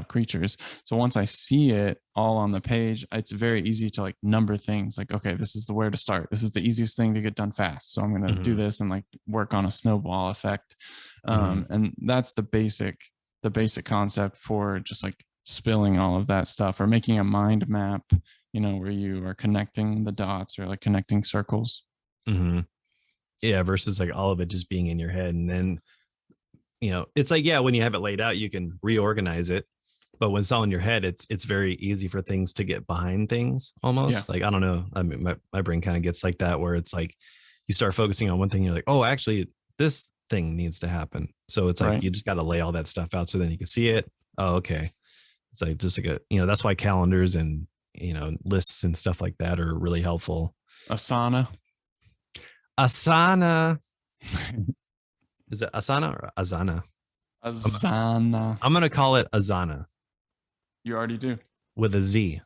creatures. So once I see it all on the page, it's very easy to like number things like, okay, this is the where to start. This is the easiest thing to get done fast. So I'm going to do this and like work on a snowball effect. And that's the basic concept for just like spilling all of that stuff, or making a mind map, where you are connecting the dots or like connecting circles. Yeah, versus like all of it just being in your head. And then it's like, yeah, when you have it laid out, you can reorganize it. But when it's all in your head, it's very easy for things to get behind things almost. Like, I don't know. I mean, my brain kind of gets like that, where it's like you start focusing on one thing, you're like, oh, actually, this thing needs to happen. So it's like you just got to lay all that stuff out so then you can see it. Oh, okay. It's like just like that's why calendars and lists and stuff like that are really helpful. Asana. Is it Asana or Azana? Azana. I'm gonna call it Azana. You already do. With a Z,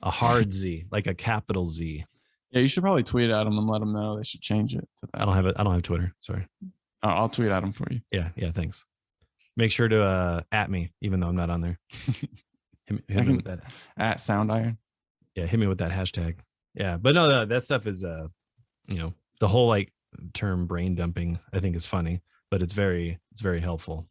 a hard Z, like a capital Z. Yeah, you should probably tweet at them and let them know they should change it to that. I don't have Twitter. Sorry. I'll tweet at them for you. Yeah, thanks. Make sure to at me, even though I'm not on there. hit me with that. At Soundiron. Yeah, hit me with that hashtag. Yeah, but no, that stuff is the whole like term brain dumping, I think, is funny, but it's very helpful.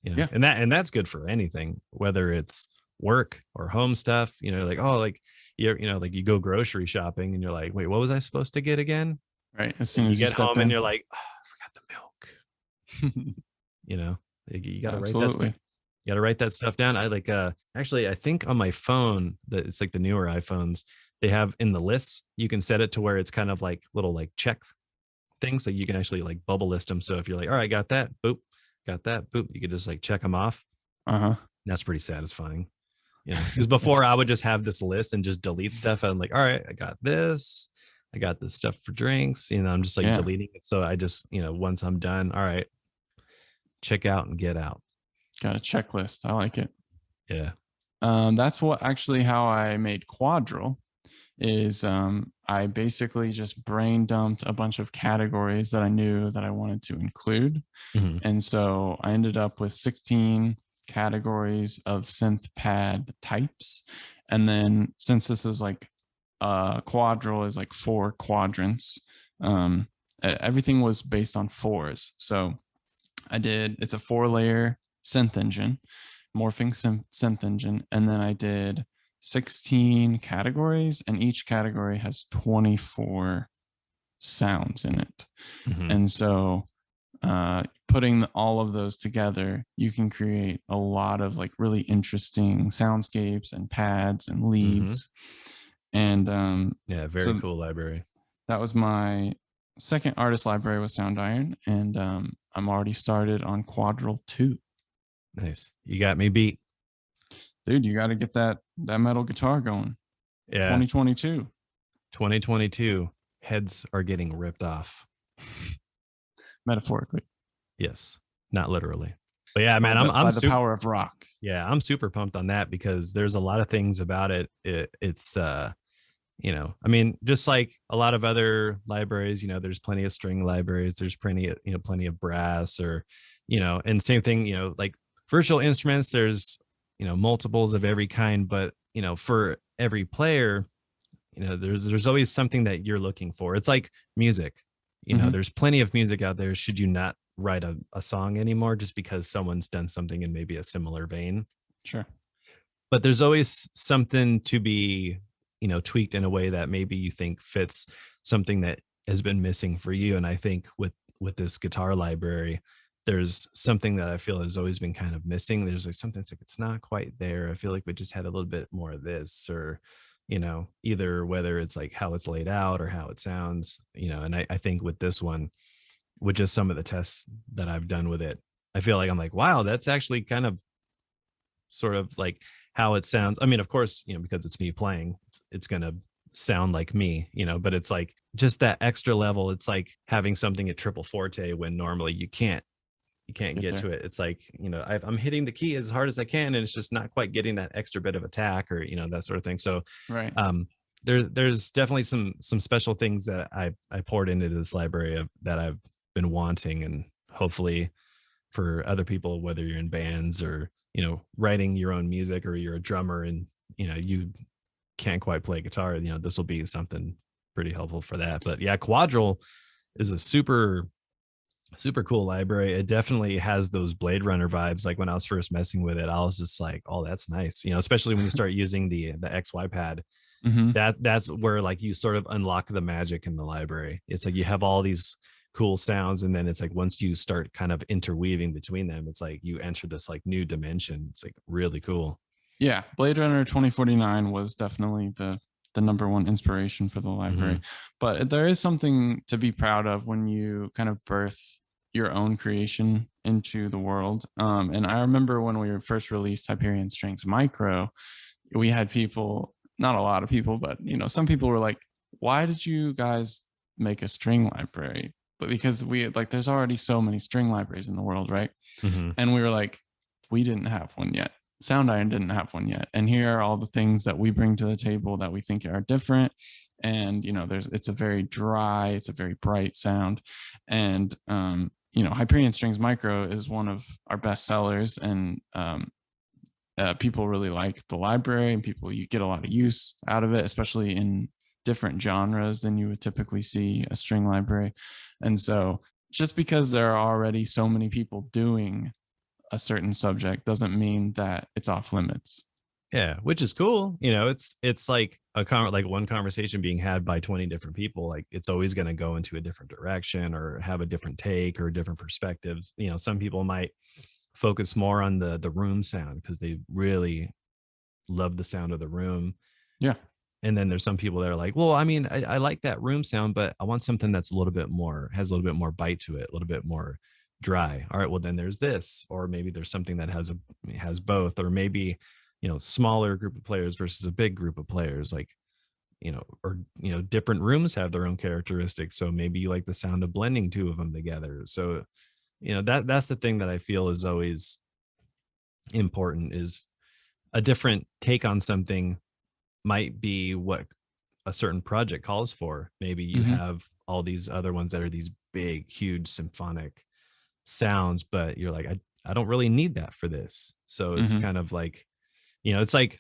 Yeah. And that's good for anything, whether it's work or home stuff. Like, oh, like like you go grocery shopping and you're like, wait, what was I supposed to get again? Right. As soon as you get home and you're like, oh, I forgot the milk. You got to write that stuff. You got to write that stuff down. I like actually, I think on my phone, that it's like the newer iPhones, they have in the lists, you can set it to where it's kind of like little like check things, so you can actually like bubble list them. So if you're like, all right, got that, boop, you could just like check them off. That's pretty satisfying. Because before I would just have this list and just delete stuff. I'm like, all right, I got this stuff for drinks. I'm just like deleting it. So I just, once I'm done, all right, check out and get out. Got a checklist. I like it. Yeah. That's what actually how I made Quadral is I basically just brain dumped a bunch of categories that I knew that I wanted to include. And so I ended up with 16 categories of synth pad types. And then since this is like Quadral is like 4 quadrants, everything was based on 4s. So it's a 4-layer synth engine, morphing synth engine. And then I did 16 categories, and each category has 24 sounds in it. And so putting all of those together, you can create a lot of like really interesting soundscapes and pads and leads. And very cool library. That was my second artist library with Soundiron, and I'm already started on Quadral 2. Nice. You got me beat. Dude, you got to get that metal guitar going. Yeah. 2022. Heads are getting ripped off. Metaphorically. Yes, not literally. But yeah, man, By the power of rock. Yeah, I'm super pumped on that because there's a lot of things about it. It's I mean, just like a lot of other libraries, there's plenty of string libraries, there's plenty of brass, or and same thing, like virtual instruments, there's multiples of every kind, but for every player, there's always something that you're looking for. It's like music. There's plenty of music out there. Should you not write a song anymore just because someone's done something in maybe a similar vein? Sure. But there's always something to be tweaked in a way that maybe you think fits something that has been missing for you. And I think with this guitar library, there's something that I feel has always been kind of missing. There's like something that's like it's not quite there. I feel like we just had a little bit more of this, or either whether it's like how it's laid out or how it sounds, and I think with this one, with just some of the tests that I've done with it, I feel like I'm like, wow, that's actually kind of sort of like how it sounds. I mean, of course, because it's me playing, it's going to sound like me, but it's like just that extra level. It's like having something at triple forte when normally you can't get to it. It's like, I'm hitting the key as hard as I can, and it's just not quite getting that extra bit of attack, or, that sort of thing. So, right. There's definitely some special things that I poured into this library that I've been wanting, and hopefully for other people, whether you're in bands or, writing your own music, or you're a drummer and, you can't quite play guitar, this will be something pretty helpful for that. But yeah, Quadral is a super cool library. It definitely has those Blade Runner vibes. Like when I was first messing with it, I was just like, oh, that's nice. Especially when you start using the XY pad, that's where like you sort of unlock the magic in the library. It's like you have all these cool sounds, and then it's like once you start kind of interweaving between them, it's like you enter this like new dimension. It's like really cool. Yeah, Blade Runner 2049 was definitely the number one inspiration for the library. But there is something to be proud of when you kind of birth your own creation into the world. And I remember when we first released Hyperion Strings Micro, we had people, not a lot of people, but some people were like, why did you guys make a string library? But because there's already so many string libraries in the world, right? And we were like, we didn't have one yet. Soundiron didn't have one yet. And here are all the things that we bring to the table that we think are different. And, it's a very dry, it's a very bright sound. And, Hyperion Strings Micro is one of our best sellers, and people really like the library, and you get a lot of use out of it, especially in different genres than you would typically see a string library. And so just because there are already so many people doing a certain subject doesn't mean that it's off limits. Yeah, which is cool. It's like like one conversation being had by 20 different people. Like it's always going to go into a different direction, or have a different take, or different perspectives. Some people might focus more on the room sound because they really love the sound of the room. Yeah. And then there's some people that are like, well, I mean, I like that room sound, but I want something that's has a little bit more bite to it, a little bit more dry. All right, well then there's this, or maybe there's something that has both, or maybe smaller group of players versus a big group of players, like or different rooms have their own characteristics, so maybe you like the sound of blending two of them together. So that's the thing that I feel is always important, is a different take on something might be what a certain project calls for. Maybe you have all these other ones that are these big huge symphonic sounds, but you're like, I don't really need that for this. So it's kind of like, it's like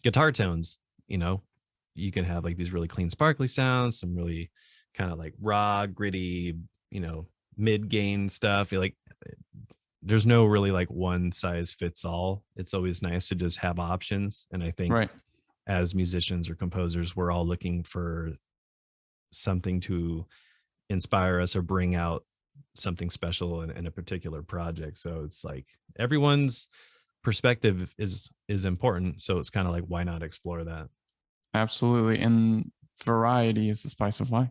guitar tones, you can have like these really clean sparkly sounds, some really kind of like raw gritty, mid gain stuff. You're like, there's no really like one size fits all. It's always nice to just have options. And I think as musicians or composers, we're all looking for something to inspire us or bring out something special in a particular project. So it's like everyone's perspective is important. So it's kind of like, why not explore that? Absolutely. And variety is the spice of life.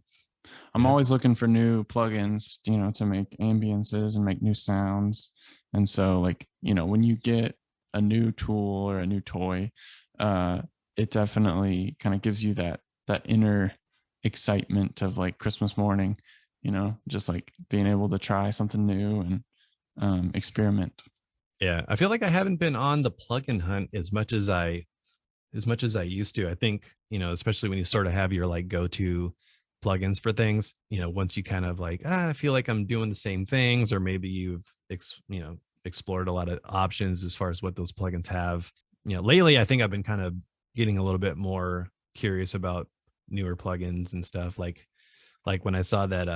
I'm always looking for new plugins, to make ambiences and make new sounds. And so when you get a new tool or a new toy, it definitely kind of gives you that inner excitement of like Christmas morning, just like being able to try something new and experiment. Yeah, I feel like I haven't been on the plugin hunt as much as I used to. I think, especially when you sort of have your like go-to plugins for things, once you kind of like, I feel like I'm doing the same things, or maybe you've explored a lot of options as far as what those plugins have. Lately I think I've been kind of getting a little bit more curious about newer plugins and stuff. Like when I saw that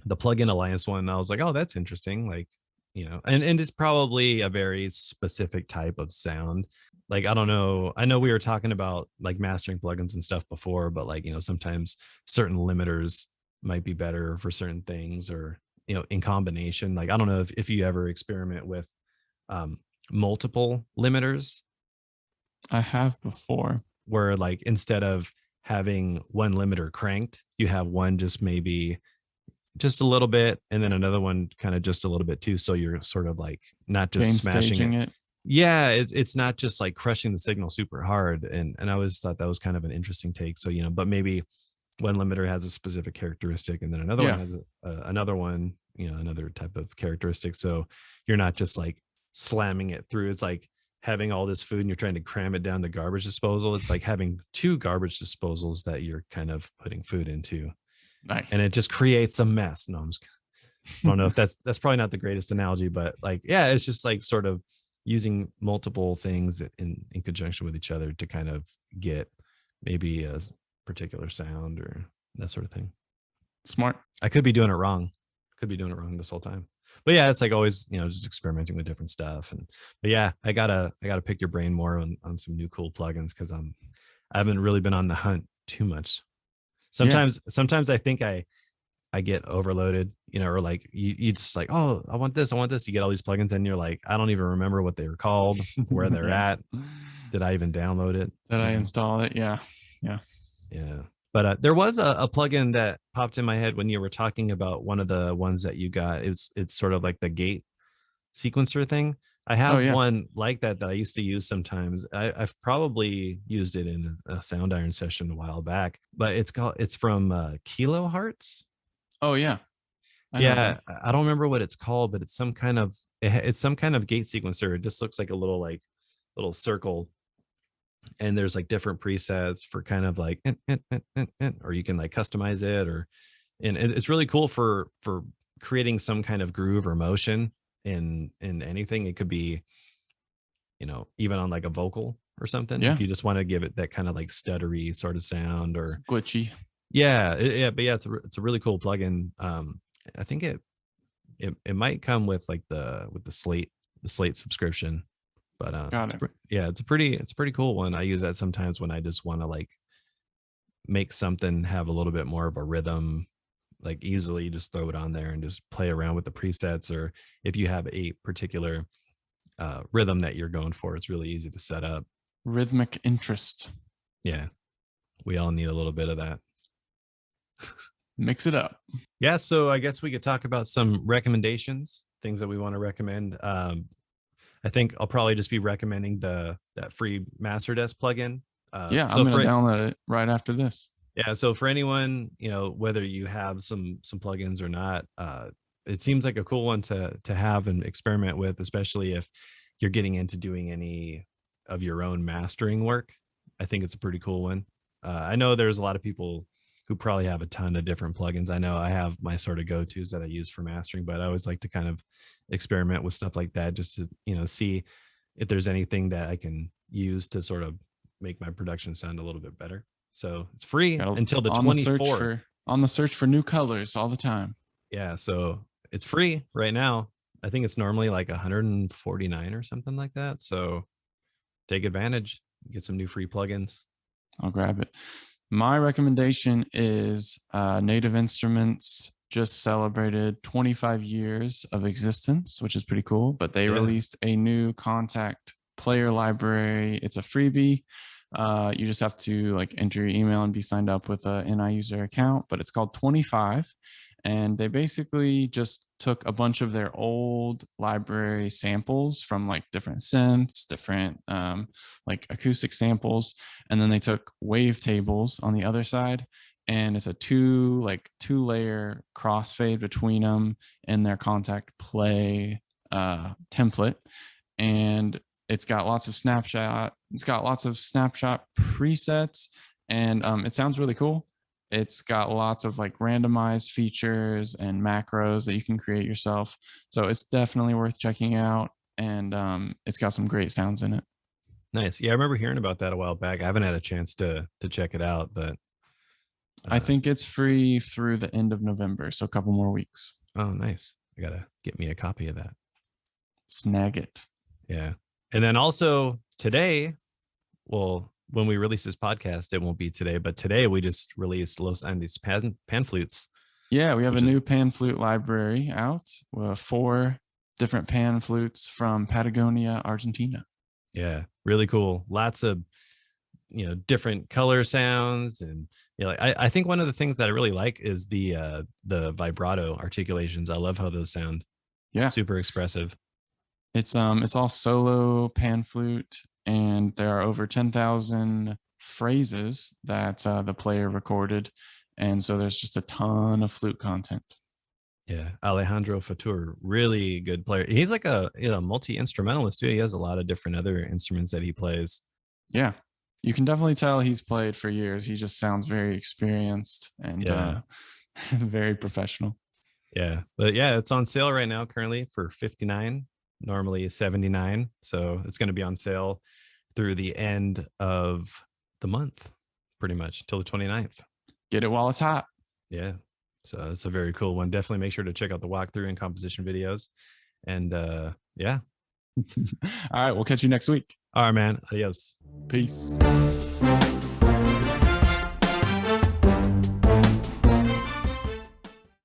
the plugin alliance one, I was like, oh, that's interesting. Like, and it's probably a very specific type of sound. Like, I don't know. I know we were talking about like mastering plugins and stuff before, but like, sometimes certain limiters might be better for certain things, or, in combination. Like, I don't know if you ever experiment with multiple limiters. I have before. Where like instead of having one limiter cranked, you have one just maybe just a little bit, and then another one kind of just a little bit too. So you're sort of like not just smashing it. Yeah, it's not just like crushing the signal super hard. And I always thought that was kind of an interesting take. So, but maybe one limiter has a specific characteristic, and then another one has another one, another type of characteristic. So you're not just like slamming it through. It's like having all this food and you're trying to cram it down the garbage disposal. It's like having two garbage disposals that you're kind of putting food into. Nice. And it just creates a mess. No, I don't know if that's probably not the greatest analogy, but like, yeah, it's just like sort of using multiple things in conjunction with each other to kind of get maybe a particular sound or that sort of thing. Smart. I could be doing it wrong. This whole time. But yeah, it's like always, just experimenting with different stuff. But yeah, I gotta pick your brain more on some new cool plugins, because I haven't really been on the hunt too much. Sometimes I think I get overloaded, or like you just like, oh, I want this. You get all these plugins and you're like, I don't even remember what they were called, where they're at. Did I even download it? Did I install it? Yeah. But there was a plugin that popped in my head when you were talking about one of the ones that you got. It's sort of like the gate sequencer thing. I have one like that I used to use sometimes. I've probably used it in a Soundiron session a while back, but it's from Kilohertz. Oh yeah. I don't remember what it's called, but it's some kind of gate sequencer. It just looks like a little circle, and there's like different presets for kind of like, or you can like customize it, and it's really cool for creating some kind of groove or motion in anything. It could be, even on like a vocal or something. If you just want to give it that kind of like stuttery sort of sound, or it's glitchy. It's a really cool plugin. I think it might come with like the Slate subscription, but it's a pretty cool one. I use that sometimes when I just want to like make something have a little bit more of a rhythm, like easily just throw it on there and just play around with the presets. Or if you have a particular rhythm that you're going for, it's really easy to set up. Rhythmic interest. Yeah, we all need a little bit of that. Mix it up. Yeah, so I guess we could talk about some recommendations, things that we want to recommend. I think I'll probably just be recommending that free Masterdesk plugin. I'm going to download it right after this. Yeah, so for anyone, whether you have some plugins or not, it seems like a cool one to have and experiment with, especially if you're getting into doing any of your own mastering work. I think it's a pretty cool one. I know there's a lot of people who probably have a ton of different plugins. I know I have my sort of go-tos that I use for mastering, but I always like to kind of experiment with stuff like that, just to, see if there's anything that I can use to sort of make my production sound a little bit better. So it's free until the 24th. On the search for new colors all the time. Yeah, so it's free right now. I think it's normally like 149 or something like that. So take advantage, get some new free plugins. I'll grab it. My recommendation is Native Instruments just celebrated 25 years of existence, which is pretty cool. But they released a new Contact player library. It's a freebie. You just have to like enter your email and be signed up with an NI user account, but it's called 25. And they basically just took a bunch of their old library samples from like different synths, different like acoustic samples. And then they took wave tables on the other side and it's a two layer crossfade between them in their contact play template, and it's got lots of snapshot presets, and it sounds really cool. It's got lots of like randomized features and macros that you can create yourself, so it's definitely worth checking out, and it's got some great sounds in it. Nice. Yeah, I remember hearing about that a while back. I haven't had a chance to check it out, but I think it's free through the end of November, so a couple more weeks. Oh, nice. I gotta get me a copy of that. Snag it. Yeah. And then also today, well, when we release this podcast, it won't be today, but today we just released Los Andes pan flutes. Yeah, we have a new pan flute library out. 4 different pan flutes from Patagonia, Argentina. Yeah, really cool. Lots of different color sounds, and I think one of the things that I really like is the vibrato articulations. I love how those sound. Yeah, super expressive. It's all solo pan flute, and there are over 10,000 phrases that the player recorded, and so there's just a ton of flute content. Yeah, Alejandro Fatur, really good player. He's like a multi-instrumentalist too. He has a lot of different other instruments that he plays. Yeah, you can definitely tell he's played for years. He just sounds very experienced and very professional. Yeah, but yeah, it's on sale right now currently for $59, normally $79. So it's going to be on sale through the end of the month, pretty much till the 29th. Get it while it's hot. Yeah. So it's a very cool one. Definitely make sure to check out the walkthrough and composition videos. And yeah. All right. We'll catch you next week. All right, man. Adios. Peace.